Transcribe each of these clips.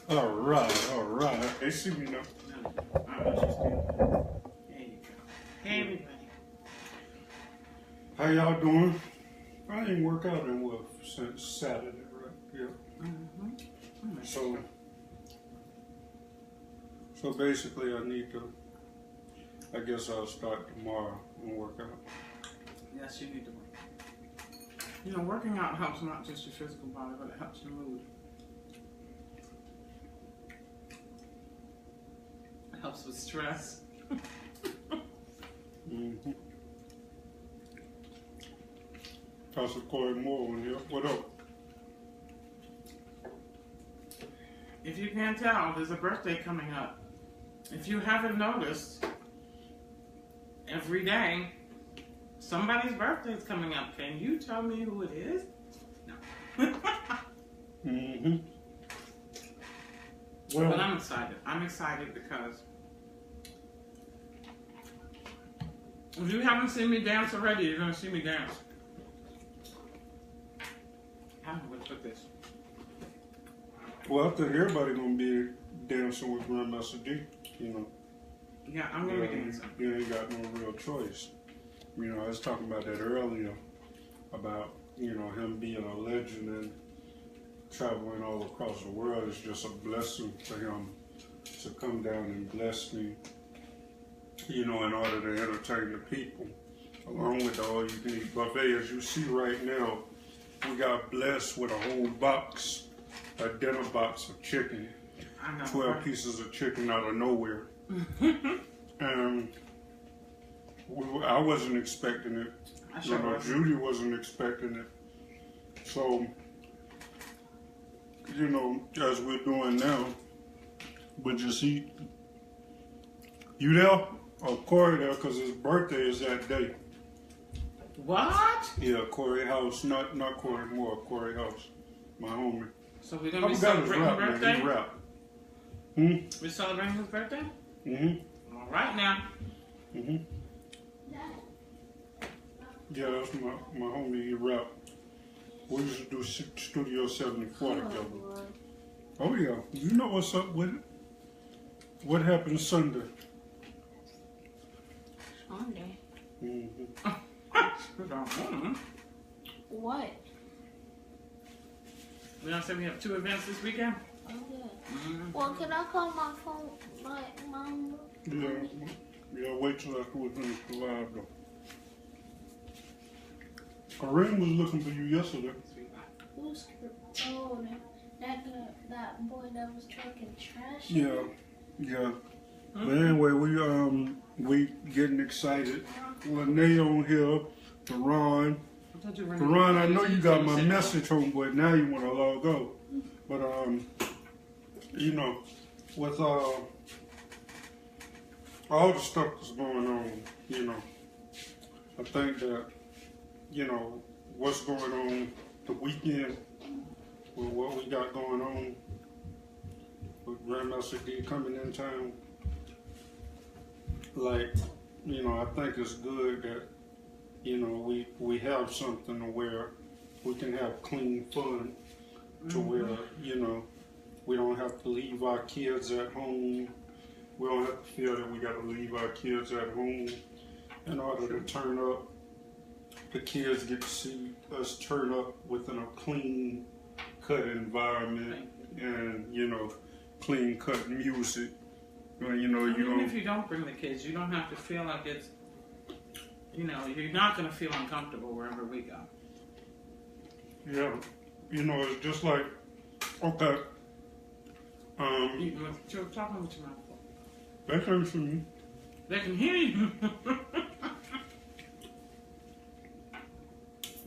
All right, all right. They see me now. There you go. Hey, everybody. How y'all doing? I didn't work out in what since Saturday, right? Yeah. So basically, I need to. I guess I'll start tomorrow and work out. Yes, you need to work. You know, working out helps not just your physical body, but it helps your mood. It helps with stress. Mm-hmm. Pastor Corey Moore on here. What up? If you can't tell, there's a birthday coming up. If you haven't noticed, every day, somebody's birthday is coming up. Can you tell me who it is? No. Mm-hmm. Well, but I'm excited. I'm excited because if you haven't seen me dance already, you're going to see me dance. I don't know where to put this. well, I think everybody gonna be dancing with GrandMaster Dee. You know. Yeah, I'm going to be dancing. You ain't got no real choice. You know, I was talking about that earlier, about, you know, him being a legend and traveling all across the world. It's just a blessing for him to come down and bless me, you know, in order to entertain the people, along with the all-you-can-eat buffet. As you see right now, we got blessed with a whole box, a dinner box of chicken, 12 pieces of chicken out of nowhere. And I wasn't expecting it. You know, Judy wasn't expecting it. So, you know, as we're doing now, we just eat. You there? Oh, Corey there, because his birthday is that day. What? Yeah, Corey House, not Corey Moore, Corey House, my homie. So we're gonna be celebrating his birthday? He rap. We're celebrating his birthday? Mm-hmm. All right now. Mm-hmm. Yeah, that's my homie, he rap. We used to do Studio 74 together. Oh yeah, you know what's up with it? What happened Sunday? Sunday? Mm-hmm. What? We don't say we have 2 events this weekend? Oh yeah. Well, can I call my phone, my mom? Yeah, wait till after we finish the live though. Kareem was looking for you yesterday. Who's, oh, that boy that was talking trash? Yeah, yeah. But anyway, we getting excited. Lene on here, Teron. Teron, I know you got my message, homeboy. Now you want to log on. But you know, with all the stuff that's going on, you know, I think that, you know, what's going on the weekend with what we got going on with GrandMaster Dee coming in town, like, you know, I think it's good that, you know, we have something where we can have clean fun to where, you know, we don't have to leave our kids at home. We don't have to feel that we got to leave our kids at home in order to turn up. The kids get to see us turn up within a clean cut environment and, you know, clean cut music. You know, even if you don't bring the kids, you don't have to feel like it's, you know, you're not going to feel uncomfortable wherever we go. Yeah. You know, it's just like, okay. You're talking with your mouth. They can see me. They can hear you.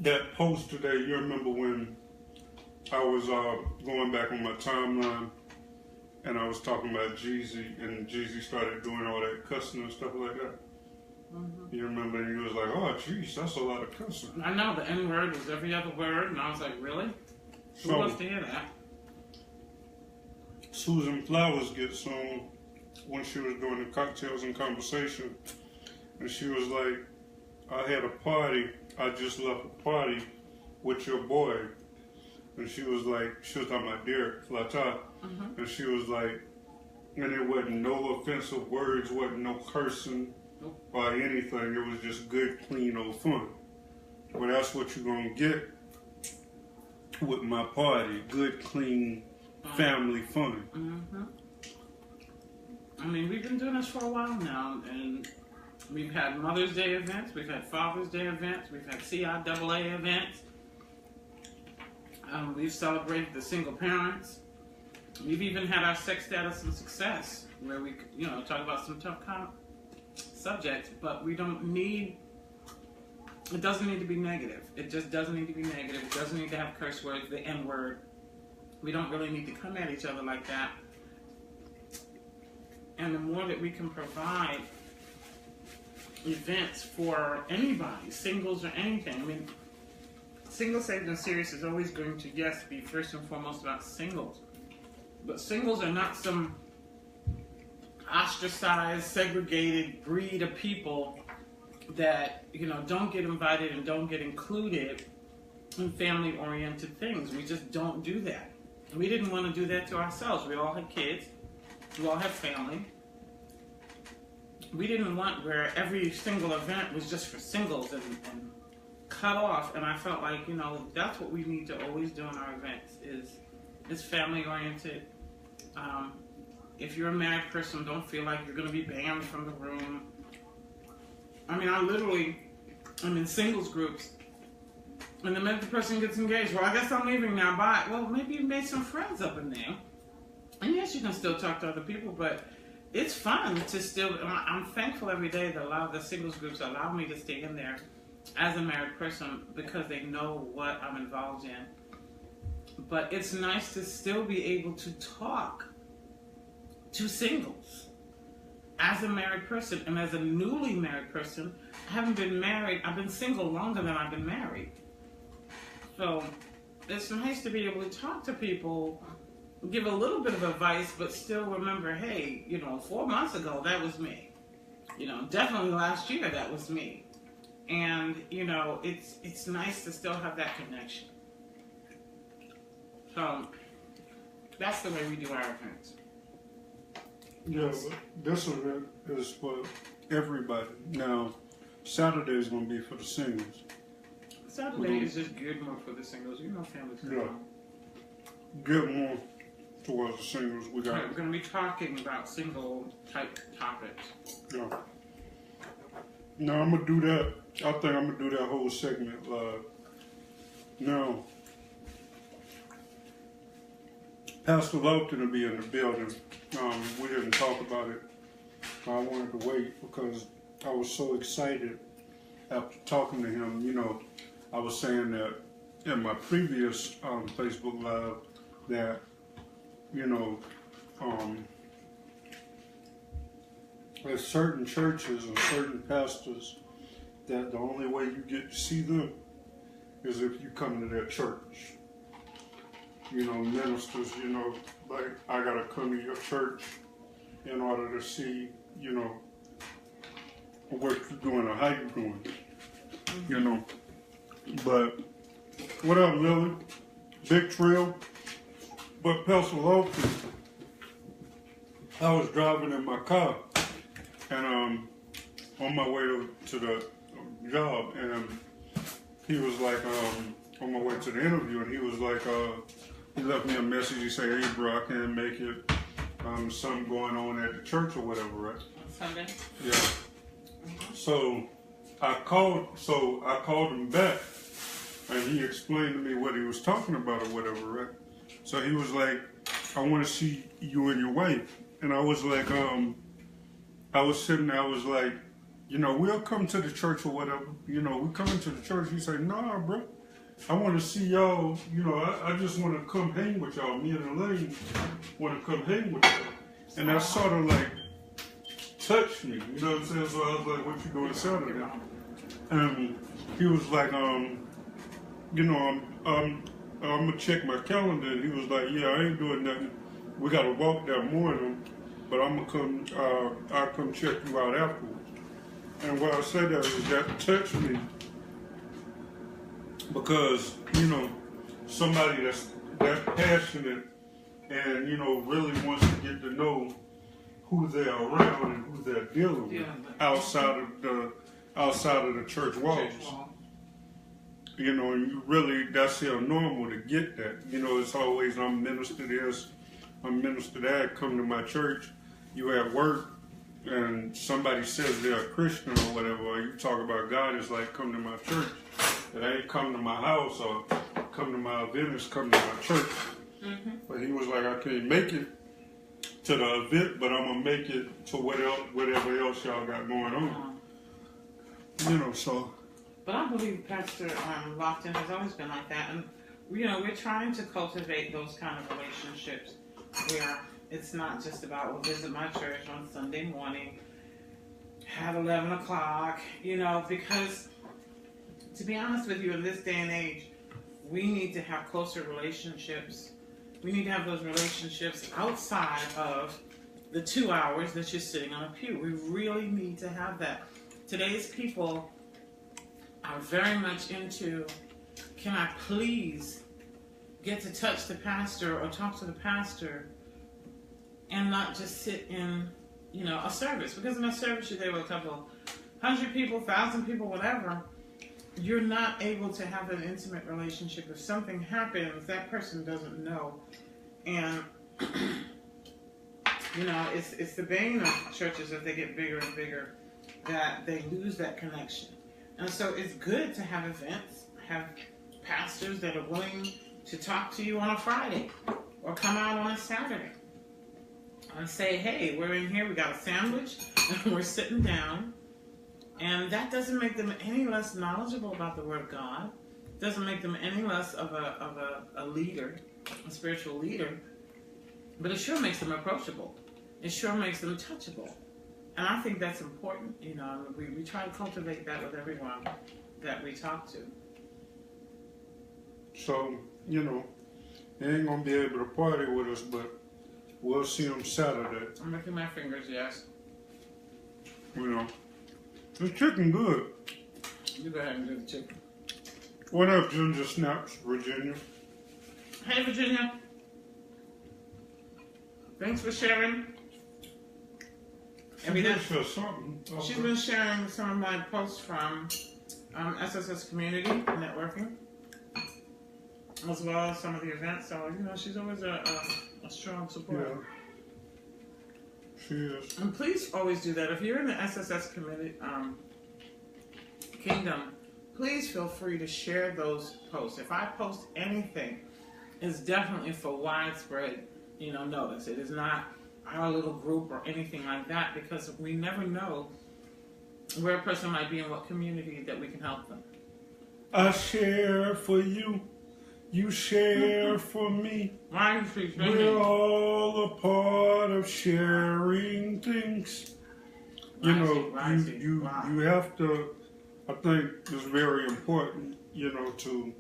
That post today, you remember when I was going back on my timeline and I was talking about Jeezy and Jeezy started doing all that cussing and stuff like that? You remember, and you was like, oh, jeez, that's a lot of cussing. I know, the N-word was every other word, and I was like, really? Who wants to hear that? Susan Flowers gets on when she was doing the Cocktails and Conversation, and she was like, I had a party, I just left a party with your boy, and she was talking about Derek Flata, and she was like, and it wasn't no offensive words, wasn't no cursing or anything. It was just good, clean, old fun. Well, that's what you're gonna get with my party: good, clean, family fun. I mean, we've been doing this for a while now, and we've had Mother's Day events, we've had Father's Day events, we've had CIAA events. We've celebrated the single parents. We've even had our sex status and success, where we, talk about some tough subjects, but we don't need, it doesn't need to be negative. It just doesn't need to be negative. It doesn't need to have curse words, the N-word. We don't really need to come at each other like that. And the more that we can provide events for anybody, singles or anything. I mean, Single Saved and Serious is always going to, yes, be first and foremost about singles. But singles are not some ostracized, segregated breed of people that, don't get invited and don't get included in family-oriented things. We just don't do that. We didn't want to do that to ourselves. We all had kids. We all have family. We didn't want where every single event was just for singles and cut off. And I felt like, that's what we need to always do in our events is family oriented. If you're a married person, don't feel like you're going to be banned from the room. I mean, I'm in singles groups. And the minute the person gets engaged, well, I guess I'm leaving now. Bye. Well, maybe you made some friends up in there. And yes, you can still talk to other people, but it's fun to still, I'm thankful every day that a lot of the singles groups allow me to stay in there as a married person because they know what I'm involved in. But it's nice to still be able to talk to singles as a married person. And as a newly married person, I haven't been married, I've been single longer than I've been married. So it's nice to be able to talk to people, give a little bit of advice, but still remember, hey, 4 months ago, that was me. Definitely last year, that was me. And, it's nice to still have that connection. So that's the way we do our events. Yeah, but this event is for everybody. Now, Saturday is going to be for the singles. Saturday is just geared more for the singles. Families. Yeah. Get more towards the singles. We're going to be talking about single type topics. Yeah. Now, I'm going to do that. I think I'm going to do that whole segment live. Now, Pastor Lofton will be in the building. We didn't talk about it. I wanted to wait because I was so excited after talking to him. I was saying that in my previous Facebook Live that, there's certain churches and certain pastors that the only way you get to see them is if you come to their church. Ministers, like I gotta come to your church in order to see, what you're doing or how you're doing. But what up, Lily? Big Trail. But Pastor Lofton, I was driving in my car and on my way to the job, and he was like on my way to the interview, and he was like he left me a message. He said, "Hey, bro, I can't make it. Something going on at the church or whatever, right?" Sunday. Yeah. So I called him back, and he explained to me what he was talking about or whatever, right? So he was like, "I want to see you and your wife," and I was like, I was sitting there, I was like, we'll come to the church or whatever. We coming to the church. He said, "Nah, bro. I want to see y'all, I just want to come hang with y'all. Me and Elaine want to come hang with y'all." And that sort of like touched me, you know what I'm saying? So I was like, "What you doing Saturday?" And he was like, I'm going to check my calendar. And he was like, "Yeah, I ain't doing nothing. We got to walk that morning, but I'm going to come, I'll come check you out afterwards." And what I said that touched me because, somebody that's passionate and, you know, really wants to get to know who they're around and who they're dealing with outside of the church walls. You know, and you really, that's normal to get that. You know, it's always, I'm minister this, I'm minister that, come to my church. You at work and somebody says they're a Christian or whatever, or you talk about God, it's like, come to my church. It ain't come to my house or come to my event, it's come to my church. Mm-hmm. But he was like, I can't make it to the event, but I'm going to make it to whatever else y'all got going on. You know, so. But I believe Pastor Lofton has always been like that. And, you know, we're trying to cultivate those kind of relationships where it's not just about, well, visit my church on Sunday morning at 11 o'clock, you know, because to be honest with you, in this day and age, we need to have closer relationships. We need to have those relationships outside of the 2 hours that you're sitting on a pew. We really need to have that. Today's people are very much into, can I please get to touch the pastor or talk to the pastor and not just sit in, you know, a service. Because in a service you're there with a couple 100 people, 1,000 people, whatever. You're not able to have an intimate relationship. If something happens, that person doesn't know. And, you know, it's the bane of churches as they get bigger and bigger that they lose that connection. And so it's good to have events, have pastors that are willing to talk to you on a Friday or come out on a Saturday and say, hey, we're in here, we got a sandwich, and we're sitting down. And that doesn't make them any less knowledgeable about the Word of God. It doesn't make them any less of a leader, a spiritual leader. But it sure makes them approachable. It sure makes them touchable. And I think that's important. You know, we try to cultivate that with everyone that we talk to. So, you know, they ain't going to be able to party with us, but we'll see them Saturday. I'm making my fingers, yes. You know. The chicken good. You go ahead and do the chicken. What up, Ginger Snaps, Virginia? Hey, Virginia. Thanks for sharing. She's been sharing some of my posts from SSS Community Networking, as well as some of the events. So, you know, she's always a strong supporter. Yeah. She is. And please always do that. If you're in the SSS community, kingdom, please feel free to share those posts. If I post anything, it's definitely for widespread, you know, notice. It is not our little group or anything like that, because we never know where a person might be in what community that we can help them. I share for you. You share for me. We're all a part of sharing things. You know, you have to, I think it's very important, you know, to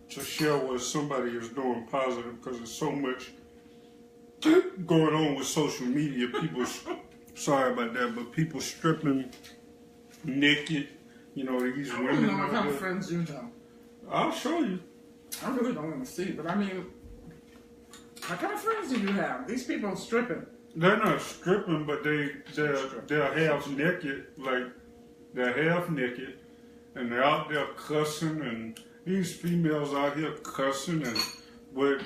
share what somebody is doing positive, because there's so much going on with social media. People, sorry about that, but people stripping naked, you know, these women. I don't know what kind of friends you know. I'll show you. I really don't want to see, but I mean, what kind of friends do you have? These people are stripping. They're not stripping, but they're half naked, like they're half naked, and they're out there cussing, and these females out here cussing, and where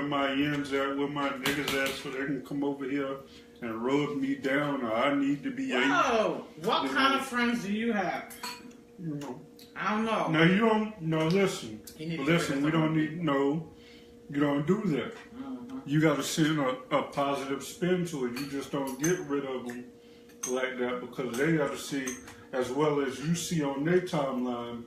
my ends at, where my niggas at, so they can come over here and rub me down, or I need to be. Whoa! What kind of friends do you have? You know. I don't know. Now you don't. No, listen. Listen. We don't need. No, you don't do that. You got to send a positive spin to it. You just don't get rid of them like that, because they got to see, as well as you see on their timeline,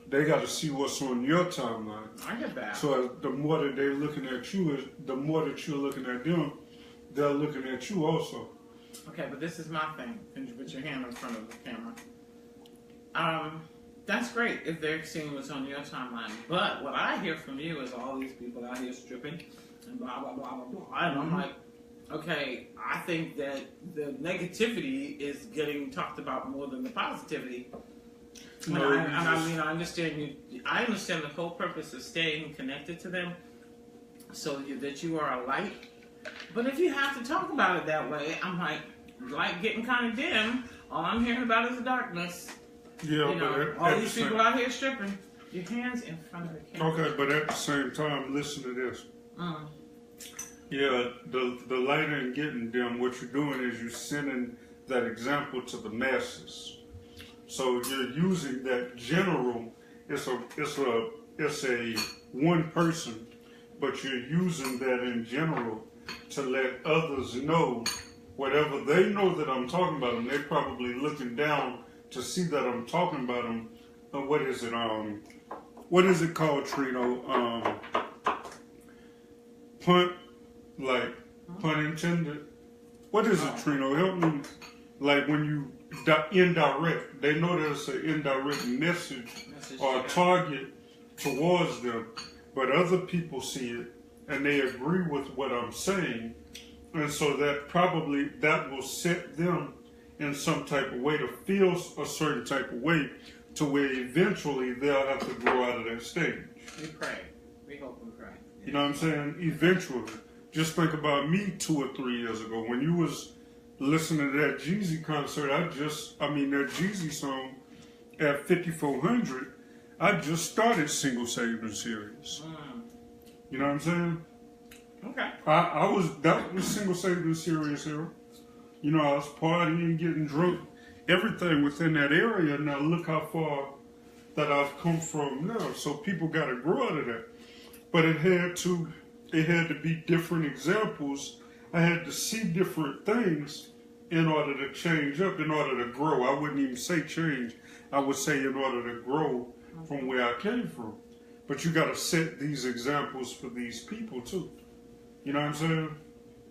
they got to see what's on your timeline. I get that. So the more that they're looking at you, the more that you're looking at them, they're looking at you also. Okay, but this is my thing. Can you put your hand in front of the camera? That's great if they're seeing what's on your timeline. But what I hear from you is all these people out here stripping and blah, blah, blah, blah, blah. And I'm like, okay, I think that the negativity is getting talked about more than the positivity. No, I understand you. I understand the whole purpose of staying connected to them, so that you are a light. But if you have to talk about it that way, I'm like, light getting kind of dim. All I'm hearing about is the darkness. Yeah, you know, but all these people out here stripping. Your hands in front of the camera. Okay, but at the same time, listen to this. Yeah, the light ain't getting dim. What you're doing is you're sending that example to the masses. So you're using that general. It's a one person, but you're using that in general to let others know whatever they know that I'm talking about them. They're probably looking down to see that I'm talking about them. What is it? What is it called, Trino? Pun intended. What is it, Trino? Help me. Like when you indirect, they know there's an indirect message or a target towards them, but other people see it and they agree with what I'm saying, and so that will set them in some type of way to feel a certain type of way, to where eventually they'll have to grow out of that stage. We pray. We hope and pray. You know what I'm saying? Eventually. Just think about me 2 or 3 years ago when you was listening to that Jeezy concert. That Jeezy song at 5400. I just started Single Saving Series. You know what I'm saying? Okay. That was Single Saving Series here. You know, I was partying, getting drunk, everything within that area. Now look how far that I've come from now. So people got to grow out of that. But it had to be different examples. I had to see different things in order to change up, in order to grow. I wouldn't even say change. I would say in order to grow from where I came from. But you got to set these examples for these people too. You know what I'm saying?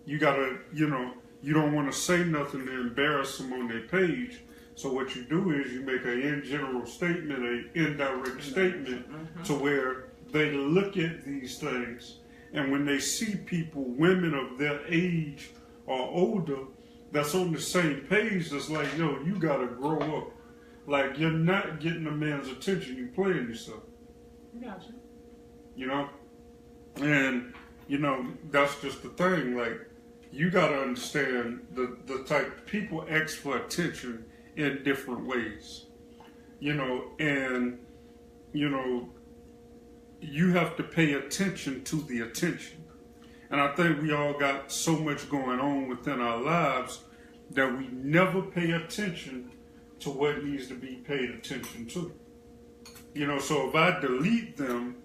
You got to, you don't want to say nothing to embarrass them on their page. So what you do is you make an in general statement, an indirect statement, to where they look at these things, and when they see people, women of their age or older, that's on the same page, that's like, yo, you gotta grow up. Like, you're not getting a man's attention, you're playing yourself. Gotcha. You know? And, that's just the thing. Like, you gotta understand the type people ask for attention in different ways. You have to pay attention to the attention. And I think we all got so much going on within our lives that we never pay attention to what needs to be paid attention to. So if I delete them,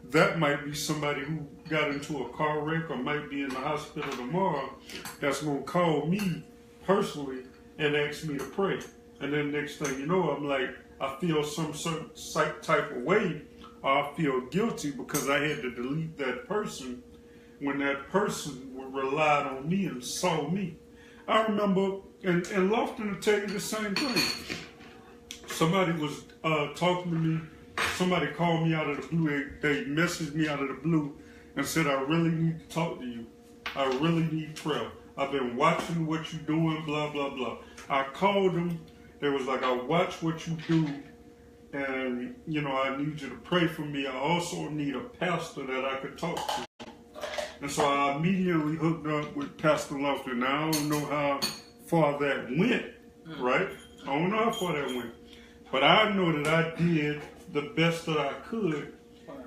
that might be somebody who got into a car wreck or might be in the hospital tomorrow that's going to call me personally and ask me to pray. And then next thing you know, I'm like, I feel some certain type of way, or I feel guilty because I had to delete that person when that person relied on me and saw me. I remember, and Lofton will tell you the same thing. Somebody was talking to me. Somebody called me out of the blue. They messaged me out of the blue and said, I really need to talk to you. I really need prayer. I've been watching what you're doing, blah, blah, blah. I called them. They was like, I watch what you do, and, I need you to pray for me. I also need a pastor that I could talk to. And so I immediately hooked up with Pastor Lofton. Now, I don't know how far that went, right? I don't know how far that went. But I know that I did the best that I could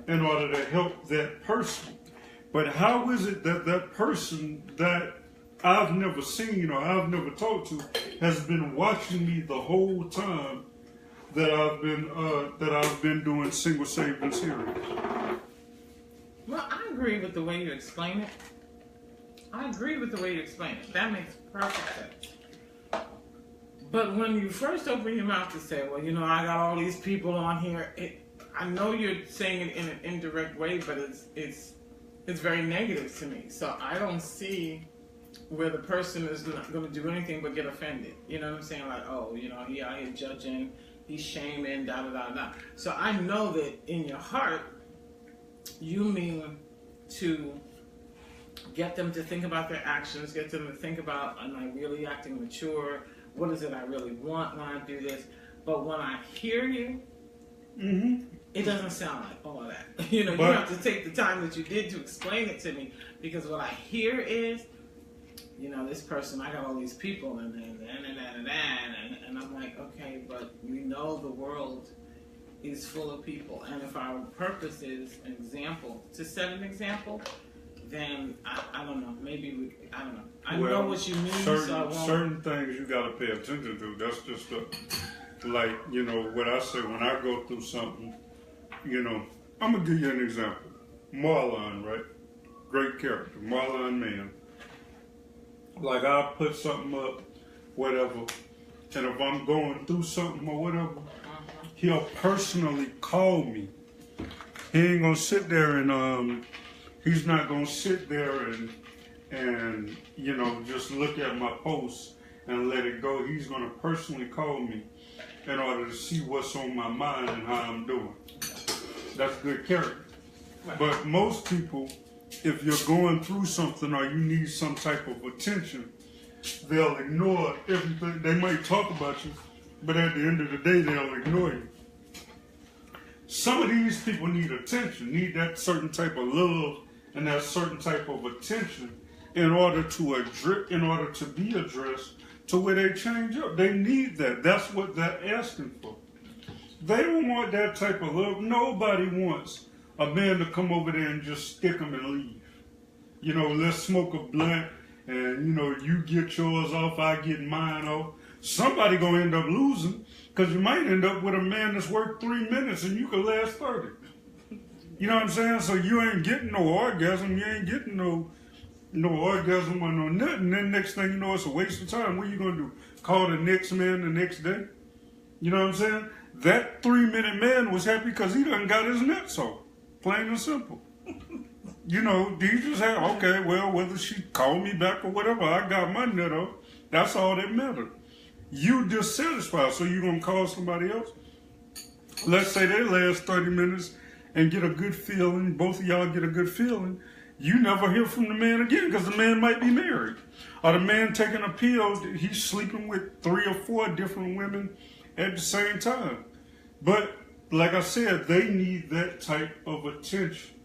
in order to help that person. But how is it that that person that I've never seen or I've never talked to has been watching me the whole time that I've been doing Single Saving Series? Well, I agree with the way you explain it. That makes perfect sense. But when you first open your mouth to say, well, I got all these people on here, I know you're saying it in an indirect way, but it's very negative to me. So I don't see where the person is not going to do anything but get offended. You know what I'm saying? Like, oh, he out here judging, he's shaming, da da da da. So I know that in your heart, you mean to get them to think about their actions, get them to think about, am I really acting mature? What is it I really want when I do this? But when I hear you, Mm-hmm. It doesn't sound like all of that. You know, you have to take the time that you did to explain it to me, because what I hear is, you know, this person, I got all these people, and I'm like, okay, but we know the world is full of people, and if our purpose is an example, to set an example, then I don't know, maybe I don't know. I know what you mean. Certain things you got to pay attention to. That's just like, you know, what I say when I go through something. You know, I'm gonna give you an example. Marlon, right? Great character, Marlon man. Like, I'll put something up, whatever, and if I'm going through something or whatever, he'll personally call me. He ain't gonna sit there and he's not gonna sit there and you know, just look at my posts and let it go. He's gonna personally call me in order to see what's on my mind and how I'm doing. That's good character. But most people, if you're going through something or you need some type of attention, they'll ignore everything. They might talk about you, but at the end of the day, they'll ignore you. Some of these people need attention, need that certain type of love and that certain type of attention in order to be addressed to where they change up. They need that. That's what they're asking for. They don't want that type of love. Nobody wants a man to come over there and just stick them and leave. You know, let's smoke a blunt and, you know, you get yours off, I get mine off. Somebody gonna end up losing, because you might end up with a man that's worth 3 minutes and you could last 30. You know what I'm saying? So you ain't getting no orgasm, you ain't getting no orgasm or no nothing. Then next thing you know, it's a waste of time. What are you gonna do? Call the next man the next day? You know what I'm saying? That 3-minute man was happy because he done got his nuts off. Plain and simple. You know, he just had, okay, well, whether she called me back or whatever, I got my nut off. That's all that mattered. You dissatisfied, so you going to call somebody else? Let's say they last 30 minutes and get a good feeling, both of y'all get a good feeling. You never hear from the man again because the man might be married. Or the man taking a pill, he's sleeping with 3 or 4 different women at the same time. But like I said, they need that type of attention.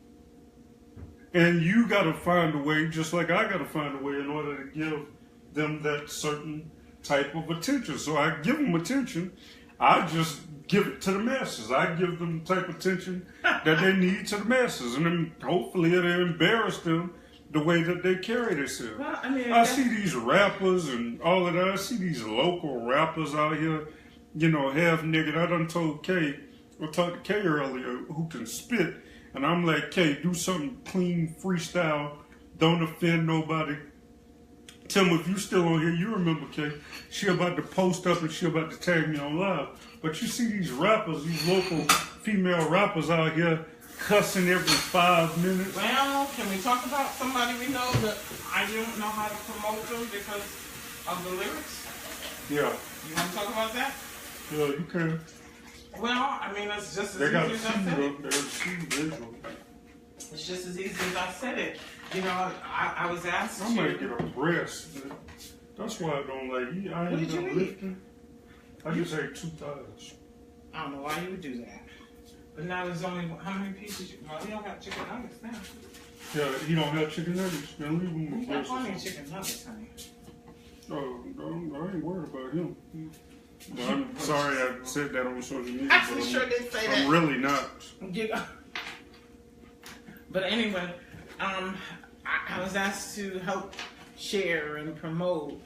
And you got to find a way, just like I got to find a way in order to give them that certain type of attention. So I give them attention. I just give it to the masses. I give them the type of attention that they need to the masses. And then hopefully it'll embarrass them the way that they carry themselves. Well, I mean, I see these rappers and all of that. I see these local rappers out here, you know, half nigga. I done told Kay, I talked to Kay earlier, who can spit. And I'm like, Kay, do something clean, freestyle. Don't offend nobody. Tim, if you still on here, you remember Kay. She about to post up and she about to tag me on live. But you see these rappers, these local female rappers out here cussing every 5 minutes. Well, can we talk about somebody we know that I don't know how to promote them because of the lyrics? Yeah. You want to talk about that? Yeah, you can. Well, I mean, it's just as They easy got as I said it. They see visual. It's just as easy as I said it. You know, I was asked I might get a breast. That's why I don't like eat. I What ain't did you no eat? lifting. I just ate 2 thighs. I don't know why you would do that. But now there's only, how many pieces? Well, you don't got chicken nuggets now. Yeah, he don't have chicken nuggets. Then leave him You with got breast. plenty of chicken nuggets, honey. Oh, I ain't worried about him. But I'm sorry I said that on social media. I but sure did say that. I'm really not. You know. But anyway, I was asked to help share and promote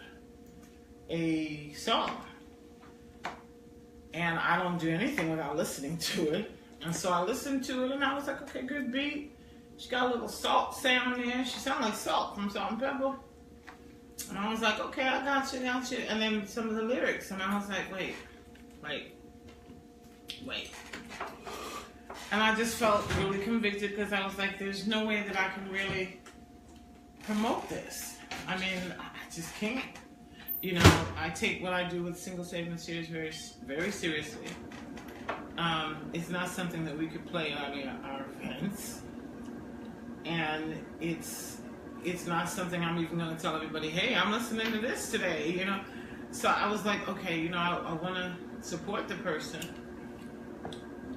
a song. And I don't do anything without listening to it. And so I listened to it and I was like, okay, good beat. She got a little salt sound there. She sounded like Salt from Salt and Pepper. And I was like, okay, I got you. And then some of the lyrics. And I was like, wait. And I just felt really convicted because I was like, there's no way that I can really promote this. I mean, I just can't. You know, I take what I do with Single Saving Series very, very seriously. It's not something that we could play on our events. And it's not something I'm even going to tell everybody, hey, I'm listening to this today, you know. So I was like, okay, you know, I want to support the person.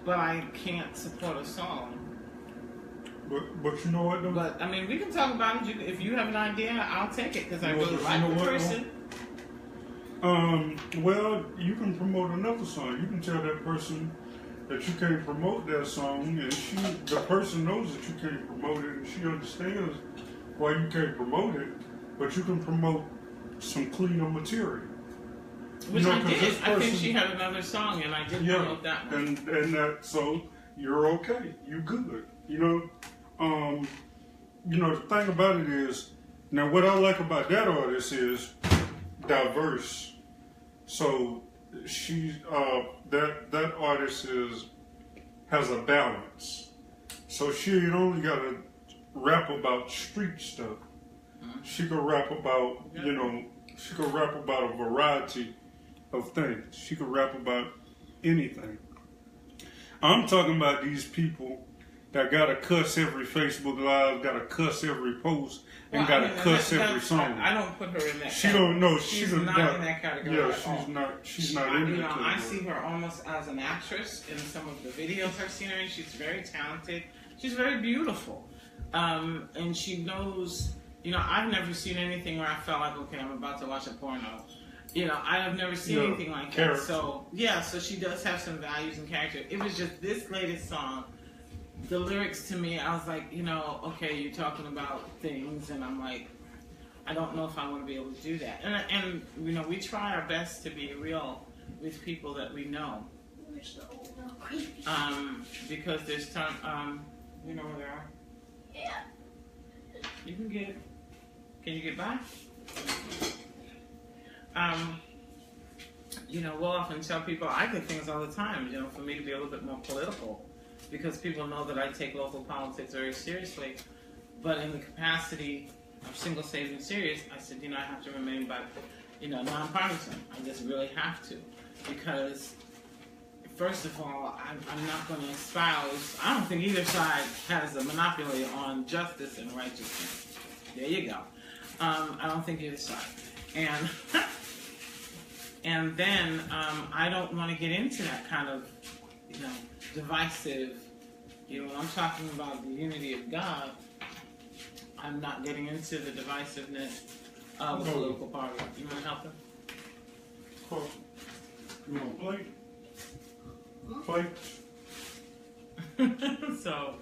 but I can't support a song. But you know what though? But I mean, we can talk about it. If you have an idea, I'll take it because I really like the person. Well, you can promote another song. You can tell that person that you can't promote that song, and the person knows that you can't promote it, and she understands why you can't promote it. But you can promote some cleaner material. Which I did. I think she had another song, and I did promote that one. And that, so you're okay. You good. The thing about it is, now what I like about that artist is diverse. So that artist has a balance. So she ain't only got to rap about street stuff. She could rap about, she could rap about a variety of things. She could rap about anything. I'm talking about these people that gotta cuss every Facebook Live, gotta cuss every post, and gotta cuss every song. I don't put her in that. She don't know. She's not in that category. Yeah, at all. She's not in that category. I see her almost as an actress in some of the videos I've seen her in. She's very talented. She's very beautiful, and she knows. I've never seen anything where I felt like, okay, I'm about to watch a porno. I have never seen anything like that. So so she does have some values and character. It was just this latest song. The lyrics to me, I was like, okay, you're talking about things, and I'm like, I don't know if I want to be able to do that. And we try our best to be real with people that we know. Because there's time, you know where they are? Yeah. Can you get by? We'll often tell people, I get things all the time, for me to be a little bit more political. Because people know that I take local politics very seriously. But in the capacity of single, safe, and serious, I said, I have to remain nonpartisan. I just really have to. Because, first of all, I'm not going to espouse, I don't think either side has a monopoly on justice and righteousness. There you go. I don't think either side. And then I don't want to get into that kind of, divisive, when I'm talking about the unity of God, I'm not getting into the divisiveness of a political party. You want to help them? Cool. You want to play? So,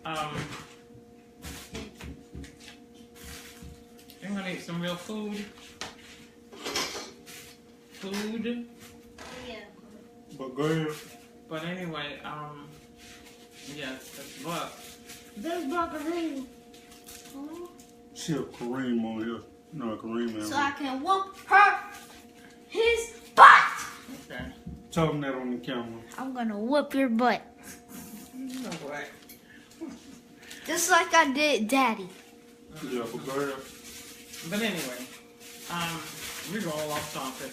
I'm going to eat some real food. Yeah. But go ahead. But anyway, yes, that's Buck. There's Buckaroo. See a Kareem on here. No, a Kareem man. So I can whoop his butt. Okay. Tell him that on the camera. I'm gonna whoop your butt. No way. Just like I did Daddy. Yeah, but go ahead. But anyway, we're all off topic.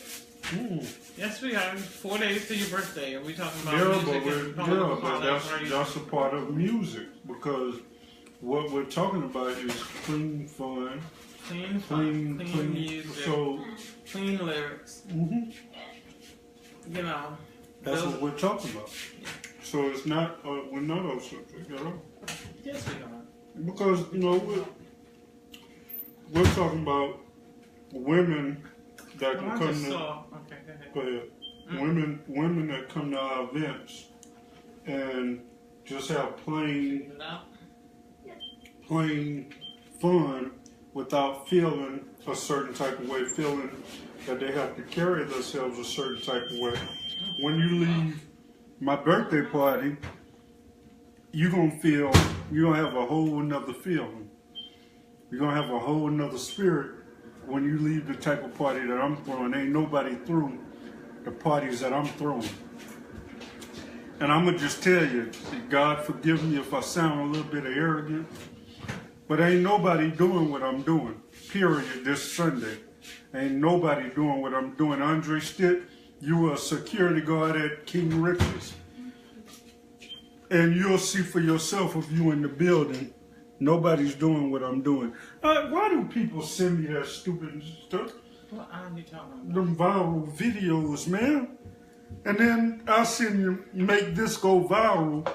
Yes, we are. 4 days to your birthday, and we talking about music but that's a part of music, because what we're talking about is clean fun, clean music, so clean lyrics. That's what we're talking about. So it's not we're not off subject at all. Yes, we are. Because we're talking about women that can come to. Okay, go ahead. Women that come to our events and just have plain fun without feeling a certain type of way, feeling that they have to carry themselves a certain type of way. When you leave my birthday party, you're gonna have a whole nother feeling. You're gonna have a whole nother spirit when you leave the type of party that I'm throwing. Ain't nobody threw the parties that I'm throwing. And I'm gonna just tell you, God forgive me if I sound a little bit arrogant, but ain't nobody doing what I'm doing, period, this Sunday. Ain't nobody doing what I'm doing. Andre Stitt, you were a security guard at King Richard's. And you'll see for yourself if you in the building, nobody's doing what I'm doing. Why do people send me that stupid stuff? What are you talking about? Them viral videos, man. and then I'll send you make this go viral,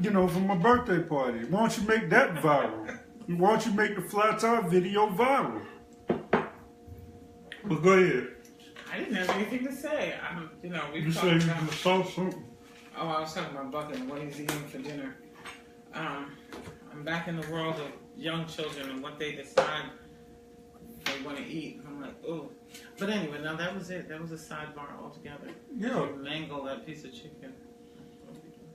for my birthday party. Why don't you make that viral? Why don't you make the fly tie video viral? But go ahead. I didn't have anything to say. You said you just saw something. Oh, I was talking about Bucket and what he's eating for dinner. I'm back in the world of young children and what they decide they want to eat. I'm like, oh. But anyway, now that was it. That was a sidebar altogether. Yeah. To mangle that piece of chicken.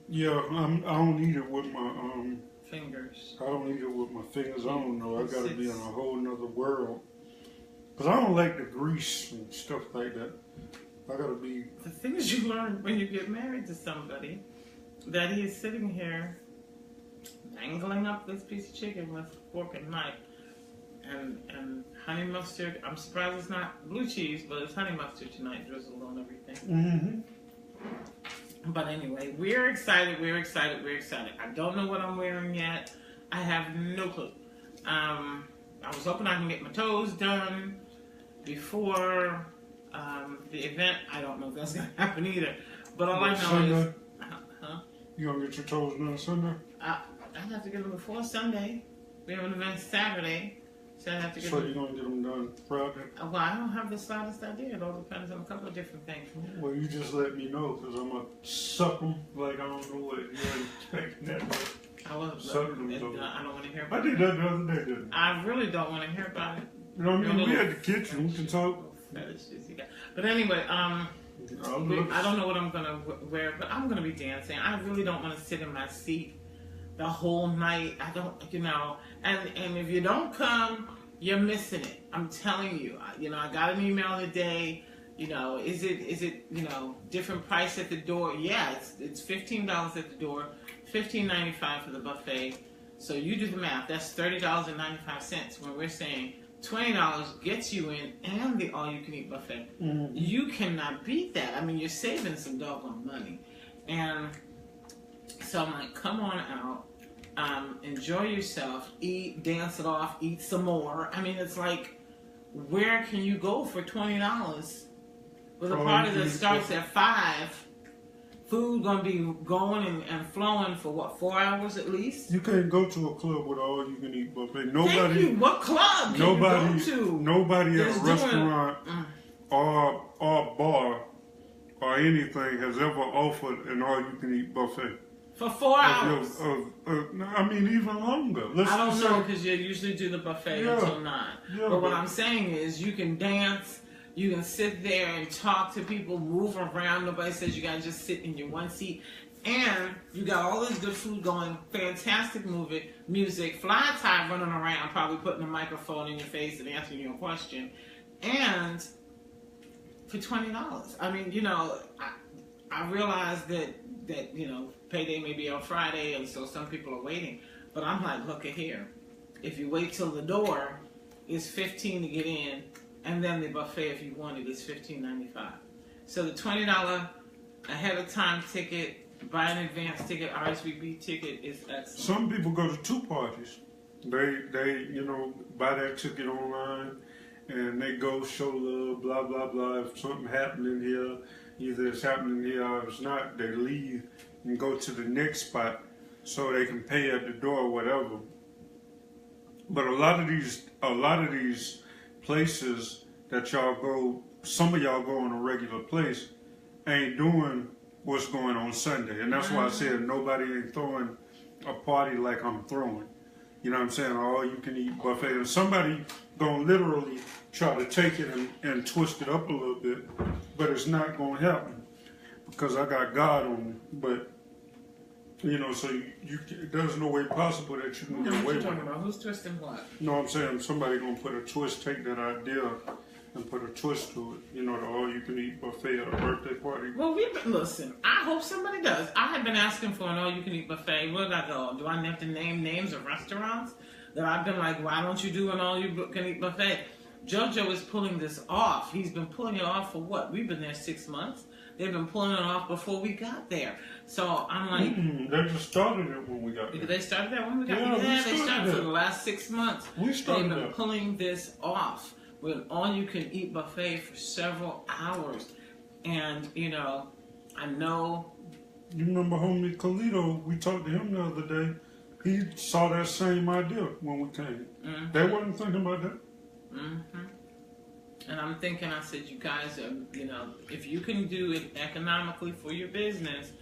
Yeah, I don't eat it with my fingers. I don't eat it with my fingers. I don't know. I gotta be in a whole nother world. Cause I don't like the grease and stuff like that. I gotta be. The thing is, you learn when you get married to somebody that he's sitting here mangling up this piece of chicken with fork and knife and honey mustard. I'm surprised it's not blue cheese, but it's honey mustard tonight, drizzled on everything. Mm-hmm. But anyway, we're excited. I don't know what I'm wearing yet. I have no clue. I was hoping I can get my toes done before the event. I don't know if that's going to happen either. But all I know Sunday? is... You going to get your toes done Sunday? I have to get them before Sunday. We have an event Saturday. So I have to get So you're going to get them done Friday? Well, I don't have the slightest idea. It all depends on a couple of different things. Well, you just let me know, because I'm going to suck them like I don't know what you're expecting that way. I don't want to hear about it. I did that the other day, didn't I? I really don't want to hear about it. You know what I mean? We at the kitchen. We can talk. But anyway, I don't know what I'm going to wear, but I'm going to be dancing. I really don't want to sit in my seat the whole night. I don't, and if you don't come, you're missing it. I'm telling you. I got an email today. Is it different price at the door? Yeah, it's $15 at the door, $15.95 for the buffet. So you do the math. That's $30.95 when we're saying $20 gets you in and the all-you-can-eat buffet. Mm-hmm. You cannot beat that. I mean, you're saving some doggone money. And so I'm like, come on out. Enjoy yourself. Eat, dance it off, eat some more. I mean, it's like, where can you go for $20 with a party that starts at 5? Food gonna be going and flowing for what, 4 hours at least? You can't go to a club with all you can eat buffet. Thank you. What club can you go to? Nobody at a restaurant or bar or anything has ever offered an all you can eat buffet. For 4 hours? I mean, even longer. I don't know, because you usually do the buffet until 9. Yeah, but what I'm saying is, you can dance. You can sit there and talk to people, move around. Nobody says you gotta just sit in your one seat. And you got all this good food going, fantastic music, fly tie running around, probably putting a microphone in your face and answering your question. And for $20. I mean, I realize that payday may be on Friday, and so some people are waiting. But I'm like, look at here. If you wait till the door, it's $15 to get in. And then the buffet, if you want it, is $15.95. So the $20 ahead of time ticket, buy an advance ticket, RSVP ticket is excellent. Some people go to 2 parties. They buy that ticket online, and they go show love, blah, blah, blah. If something happening here, either it's happening here or it's not, they leave and go to the next spot so they can pay at the door or whatever. But a lot of these places that y'all go, some of y'all go on a regular place, ain't doing what's going on Sunday. And that's why I said nobody ain't throwing a party like I'm throwing. You know what I'm saying? All you can eat buffet. And somebody gonna literally try to take it and twist it up a little bit, but it's not gonna happen because I got God on me. But so there's no way possible that you can get away with it. What you talking about? Who's twisting what? No, I'm saying somebody gonna put a twist, take that idea and put a twist to it. The all-you-can-eat buffet at a birthday party. Well, listen, I hope somebody does. I have been asking for an all-you-can-eat buffet. Where did I go? Do I have to name names of restaurants that I've been like, why don't you do an all-you-can-eat buffet? JoJo is pulling this off. He's been pulling it off for what? We've been there 6 months. They've been pulling it off before we got there. So I'm like... they just started it when we got there. They started that when we got there? Yeah, they started for the last 6 months. They've been pulling this off with an all-you-can-eat buffet for several hours. And, I know. You remember homie Khalito? We talked to him the other day. He saw that same idea when we came. Mm-hmm. They wasn't thinking about that. Mm-hmm. And I'm thinking, I said, you guys are, if you can do it economically for your business,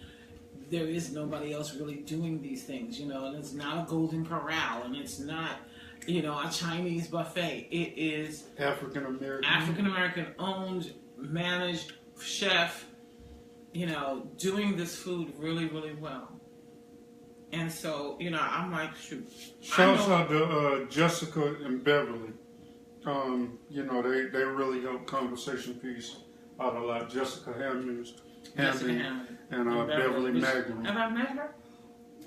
there is nobody else really doing these things, and it's not a Golden Corral, and it's not, a Chinese buffet. It is African American owned, managed chef, doing this food really, really well. And so, I'm like, shoot. Shouts out to Jessica and Beverly. They really helped Conversation Piece out a lot. Jessica Hammond and Beverly Magnum. Have I met her?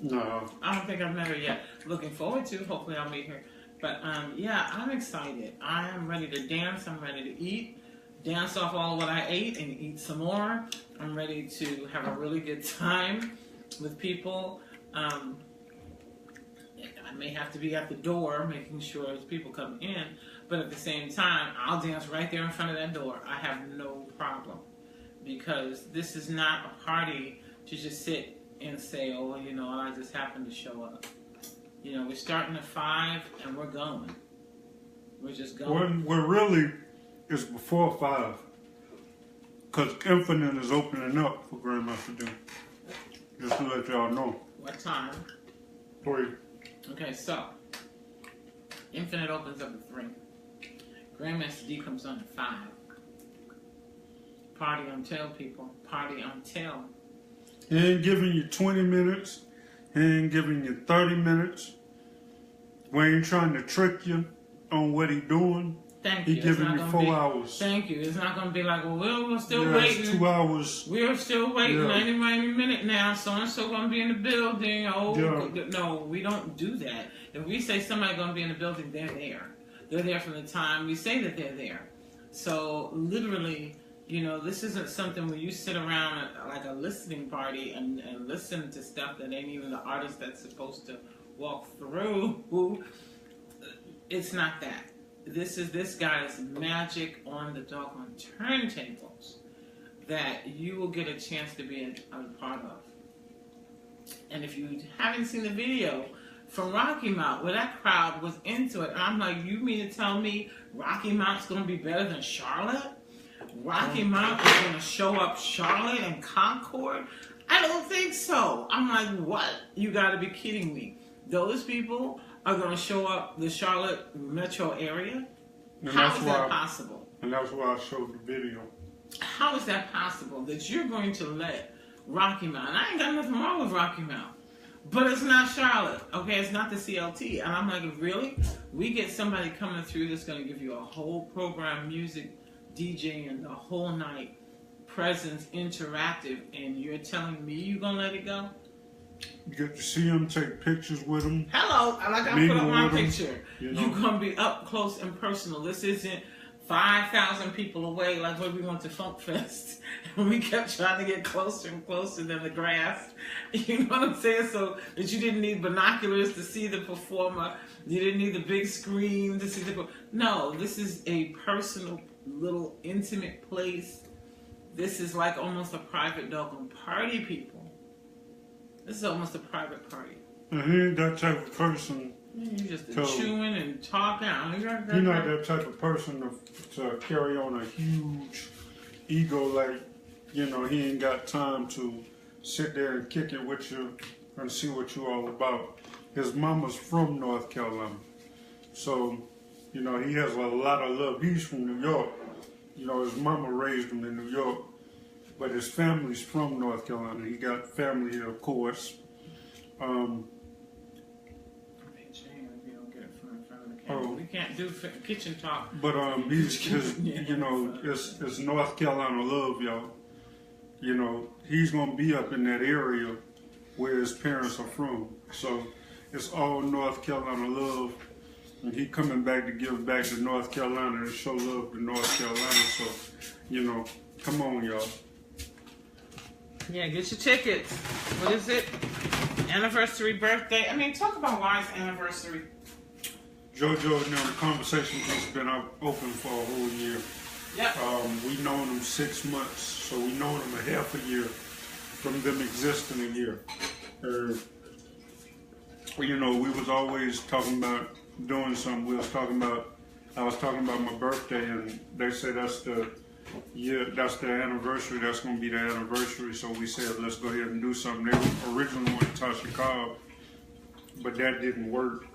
No. I don't think I've met her yet. Looking forward to. Hopefully I'll meet her. But, I'm excited. I am ready to dance. I'm ready to eat. Dance off all what I ate and eat some more. I'm ready to have a really good time with people. I may have to be at the door making sure as people come in. But at the same time, I'll dance right there in front of that door. I have no problem. Because this is not a party to just sit and say, oh, I just happened to show up. We're starting at 5 and we're going. We're just going. We're really, it's before 5. Because Infinite is opening up for GrandMaster Dee. Just to let y'all know. What time? 3. Okay, so Infinite opens up at 3. GrandMaster Dee comes on at 5. Party on tail, people. Party on tail. He ain't giving you 20 minutes. He ain't giving you 30 minutes. We ain't trying to trick you on what he doing. Thank you. He giving you 4 hours. Thank you. It's not going to be like, well, we're still waiting. It's 2 hours. We're still waiting. Any minute now. So-and-so going to be in the building. No, we don't do that. If we say somebody's going to be in the building, they're there. They're there from the time we say that they're there. So, literally, this isn't something where you sit around at like a listening party and listen to stuff that ain't even the artist that's supposed to walk through. It's not that. This guy's magic on the doggone turntables that you will get a chance to be a part of. And if you haven't seen the video from Rocky Mount, where that crowd was into it, and I'm like, you mean to tell me Rocky Mount's going to be better than Charlotte? Rocky Mount is going to show up Charlotte and Concord? I don't think so. I'm like, what? You got to be kidding me. Those people are going to show up the Charlotte metro area? How is that possible? And that's why I showed the video. How is that possible that you're going to let Rocky Mount, and I ain't got nothing wrong with Rocky Mount, but it's not Charlotte, okay? It's not the CLT. And I'm like, really? We get somebody coming through that's going to give you a whole program, music, DJing the whole night, presence, interactive, and you're telling me you're going to let it go? You get to see him, take pictures with him. Hello, like I put up my picture. You're going to be up close and personal. This isn't 5,000 people away like when we went to Funk Fest. And we kept trying to get closer and closer than the grass. You know what I'm saying? So that you didn't need binoculars to see the performer. You didn't need the big screen to see the... No, this is a personal, little, intimate place. This is like almost a private doggone party, people. This is almost a private party. And he ain't that type of person. You just chewing and talking. You're not that type of person to carry on a huge ego like, he ain't got time to sit there and kick it with you and see what you're all about. His mama's from North Carolina. So, he has a lot of love. He's from New York. His mama raised him in New York. But his family's from North Carolina. He got family here, of course. We can't do kitchen talk. But it's North Carolina love, y'all. He's gonna be up in that area where his parents are from. So it's all North Carolina love, and he coming back to give back to North Carolina and show love to North Carolina. So, come on, y'all. Yeah, get your tickets. What is it? Anniversary, birthday. I mean, talk about why it's anniversary. JoJo, the conversation has been open for a whole year. Yep. We known him 6 months, so we known him a half a year. from them existing in here. You know, we was always talking about doing something. I was talking about my birthday, and they said that's the anniversary. That's going to be the anniversary. So we said, let's go ahead and do something. They originally wanted Tasha Cobb, but that didn't work.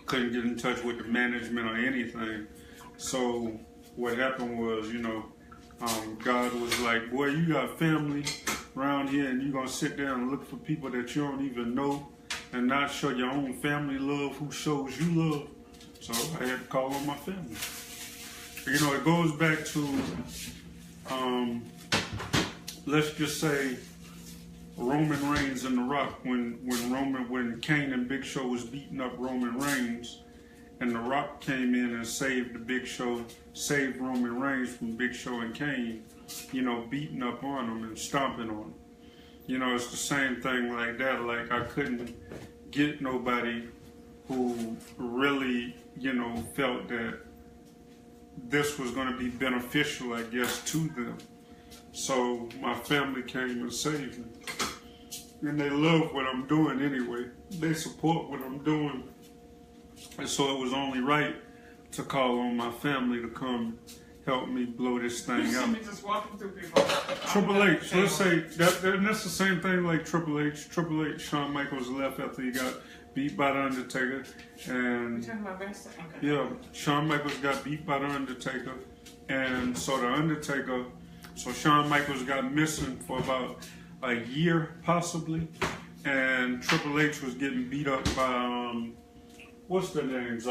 Couldn't get in touch with the management or anything. So what happened was, you know, God was like, boy, you got family around here, and you're going to sit there and look for people that you don't even know and not show your own family love who shows you love. So I had to call on my family. You know, it goes back to, let's just say, Roman Reigns and The Rock. When Kane and Big Show was beating up Roman Reigns, and The Rock came in and saved Roman Reigns from Big Show and Kane, you know, beating up on him and stomping on him. You know, it's the same thing like that. Like, I couldn't get nobody who really, you know, felt that this was going to be beneficial, I guess, to them. So my family came and saved me. And they love what I'm doing anyway. They support what I'm doing. And so it was only right to call on my family to come help me blow this thing up. Just walking through people. Triple H, let's say, that's the same thing like Triple H. Triple H, Shawn Michaels left after he got beat by The Undertaker. And you're talking about that? Okay. yeah, Shawn Michaels got beat by The Undertaker. And so Shawn Michaels got missing for about a year, possibly. And Triple H was getting beat up by, what's their names?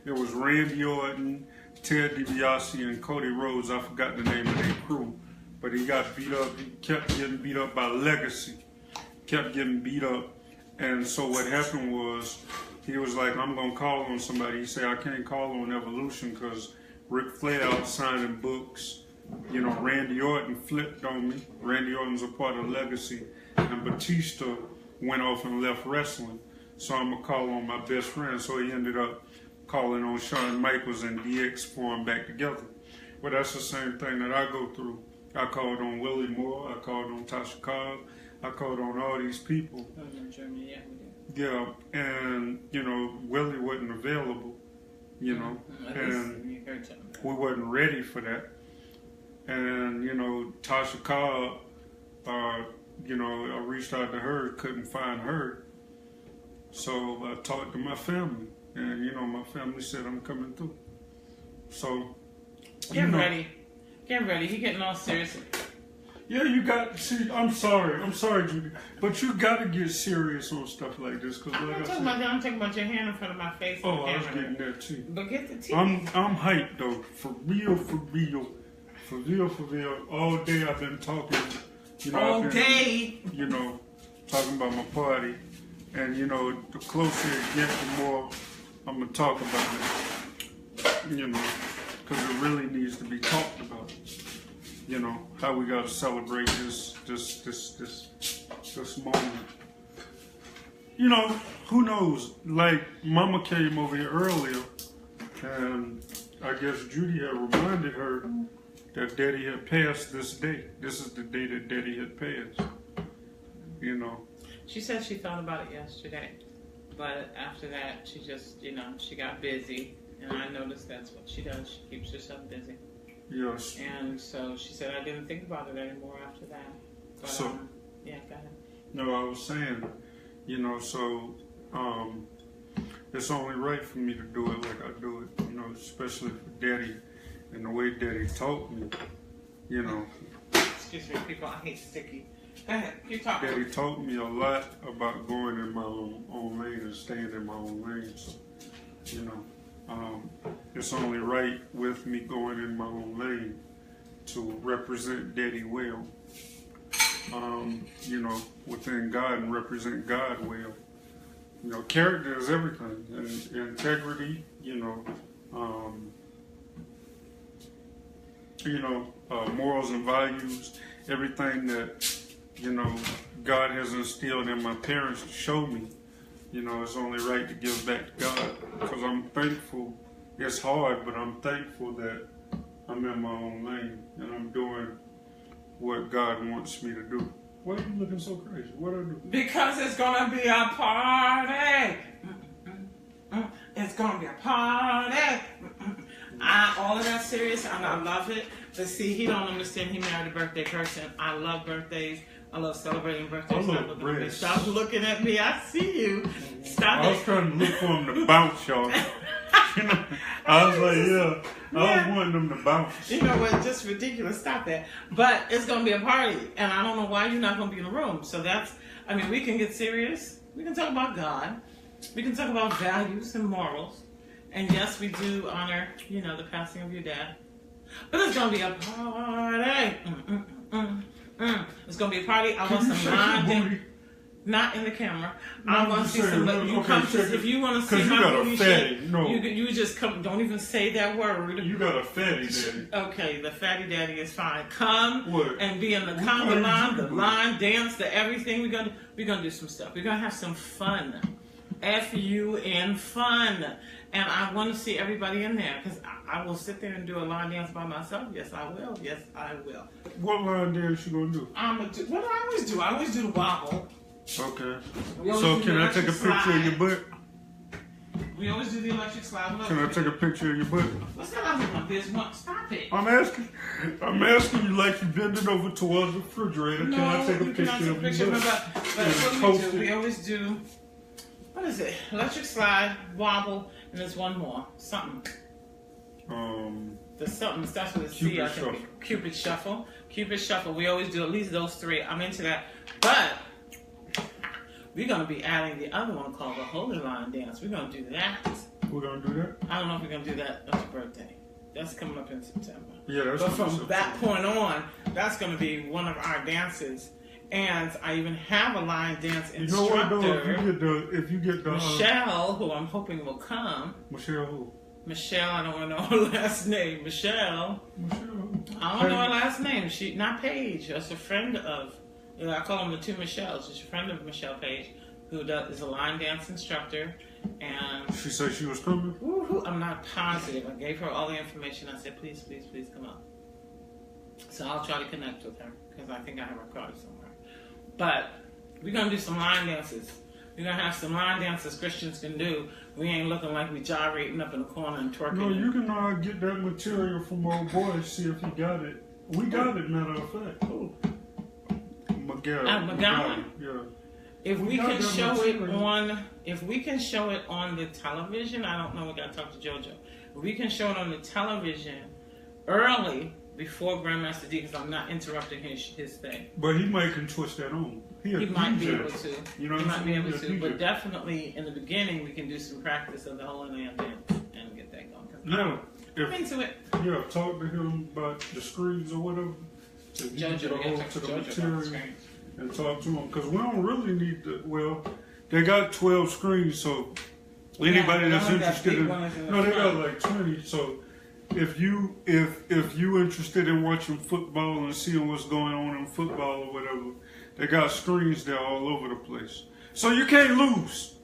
It was Randy Orton, Ted DiBiase, and Cody Rhodes. I forgot the name of their crew. But he got beat up. He kept getting beat up by Legacy. Kept getting beat up. And so what happened was, he was like, I'm going to call on somebody. He said, I can't call on Evolution because Ric Flair out signing books. You know, Randy Orton flipped on me. Randy Orton's a part of Legacy. And Batista went off and left wrestling. So I'm going to call on my best friend. So he ended up calling on Shawn Michaels and DX for them back together. But that's the same thing that I go through. I called on Willie Moore. I called on Tasha Cobb. I called on all these people. Oh, in Germany, yeah, we did. Yeah, and, you know, Willie wasn't available, you know, and we wasn't ready for that. And, you know, Tasha Cobb, you know, I reached out to her, couldn't find her. So I talked to my family, and, you know, my family said I'm coming through. So, Get ready. Get ready. He getting all serious. Yeah, you got, see, I'm sorry, Judy, but you got to get serious on stuff like this. Cause I'm like not talking about that. I'm talking about your hand in front of my face. Oh, I was getting that too. But get the teeth. I'm hyped though, for real. All day I've been talking, you know. All day. You know, talking about my party. And, you know, the closer it gets, the more I'm going to talk about it. You know, because it really needs to be talked about. You know, how we got to celebrate this moment. You know, who knows? Like, Mama came over here earlier, and I guess Judy had reminded her that Daddy had passed this day. This is the day that Daddy had passed. You know. She said she thought about it yesterday, but after that, she just, you know, she got busy, and I noticed that's what she does. She keeps herself busy. Yes. And so she said, I didn't think about it anymore after that. But, so, yeah, go ahead. No, I was saying, you know, so it's only right for me to do it like I do it, you know, especially for Daddy and the way Daddy taught me, you know. Excuse me, people, I hate sticky. Go ahead, keep talking. Daddy taught me a lot about going in my own lane and staying in my own lane, so, you know. It's only right with me going in my own lane to represent Daddy well, you know, within God and represent God well. You know, character is everything, and integrity, you know, morals and values, everything that, you know, God has instilled in my parents to show me. You know, it's only right to give back to God, because I'm thankful. It's hard, but I'm thankful that I'm in my own lane and I'm doing what God wants me to do. Why are you looking so crazy? What I do? Because it's gonna be a party. It's gonna be a party. All of that serious, and I love it. But see, he don't understand. He married a birthday person. I love birthdays. I love celebrating birthdays. I love bread. Stop looking at me. I see you. Stop I was trying to look for him to bounce, y'all. You know, I was like, yeah. I was wanting them to bounce. You know what? Just ridiculous. Stop that. But it's going to be a party, and I don't know why you're not going to be in the room. So that's, I mean, we can get serious. We can talk about God. We can talk about values and morals. And yes, we do honor, you know, the passing of your dad. But it's going to be a party. It's going to be a party. I want some line. Not in the camera. I want to see some. You come to, if you want to see my booty shape, you just come. Don't even say that word. You got a fatty daddy. Okay, the fatty daddy is fine. Come and be in the conga line, the line dance, the everything. We're gonna do some stuff. We're gonna have some fun. F-U-N fun. And I want to see everybody in there because I will sit there and do a line dance by myself. Yes, I will. Yes, I will. What line dance you gonna do? I'm gonna do what I always do. I always do the wobble. Okay. So can I take a picture of your butt? We always do the electric slide. Can I take a picture of your butt? What's that out of my business? Stop it. I'm asking you like you bending over towards the refrigerator. No, can I take a picture of your butt? But what do? We always do, what is it? Electric slide, wobble, and there's one more. Something. There's something. That's what it's C, I think. Cupid shuffle. Cupid shuffle. We always do at least those three. I'm into that. But we're going to be adding the other one called the Holy Line Dance. We're going to do that. We're going to do that? I don't know if we're going to do that on your birthday. That's coming up in September. Yeah, that's But from that point on, that's going to be one of our dances. And I even have a line dance instructor. You know what, though? If you get the Michelle, who I'm hoping will come. Michelle who? Michelle, I don't want to know her last name. Michelle. I don't know her last name. She, not Paige. That's a friend of, I call them the two Michelles. She's a friend of Michelle Page, who is a line dance instructor. And she said she was coming? I'm not positive. I gave her all the information. I said, please, please, please come up. So I'll try to connect with her because I think I have her card somewhere. But we're going to do some line dances. We're going to have some line dances Christians can do. We ain't looking like we gyrating up in the corner and twerking. No, you can get that material from old boy, see if he got it. We got it, matter of fact. Oh. McGowan? Yeah. If we can show it on the television, I don't know, we got to talk to JoJo. If we can show it on the television early, before GrandMaster Dee, because I'm not interrupting his thing. But he might can twist that on. He might be able to. You know he might be able to. But definitely in the beginning, we can do some practice of the Holy Land dance and get that going. Yeah. I'm into it. Yeah, talk to him about the screens or whatever. If you JoJo, get a hold to the material and talk to him. Because we don't really need to, well, they got 12 screens, so anybody that's interested in, no, they got like 20, so if you interested in watching football and seeing what's going on in football or whatever, they got screens there all over the place. So you can't lose.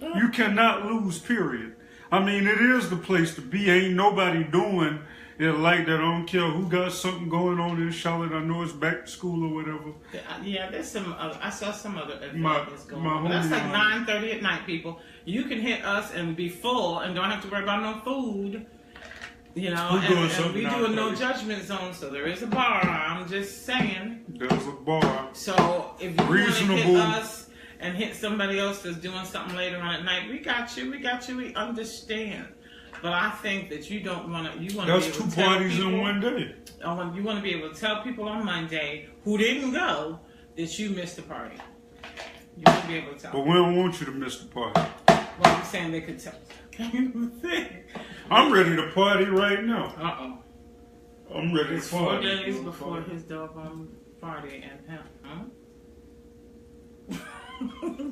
You cannot lose, period. I mean, it is the place to be. Ain't nobody doing it like that. I don't care who got something going on in Charlotte. I know it's back to school or whatever. Yeah, there's some other, I saw some other events going on. That's like 9:30 at night, people. You can hit us and be full and don't have to worry about no food. You know, and we do a no judgment zone, so there is a bar. I'm just saying. There's a bar. So if you want to hit us and hit somebody else that's doing something later on at night, we got you. We understand. But I think that you don't want to. You want to be able to tell people. That's 2 parties in one day. You want to be able to tell people on Monday who didn't go that you missed the party. You want to be able to tell. But we don't want you to miss the party. Well, I'm saying they could tell. I'm ready to party right now. I'm ready to party. 4 days before his doggone party and him.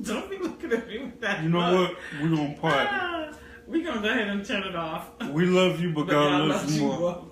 Don't be looking at me with that. You know what? We're going to party. We're going to go ahead and turn it off. We love you, but God loves you more.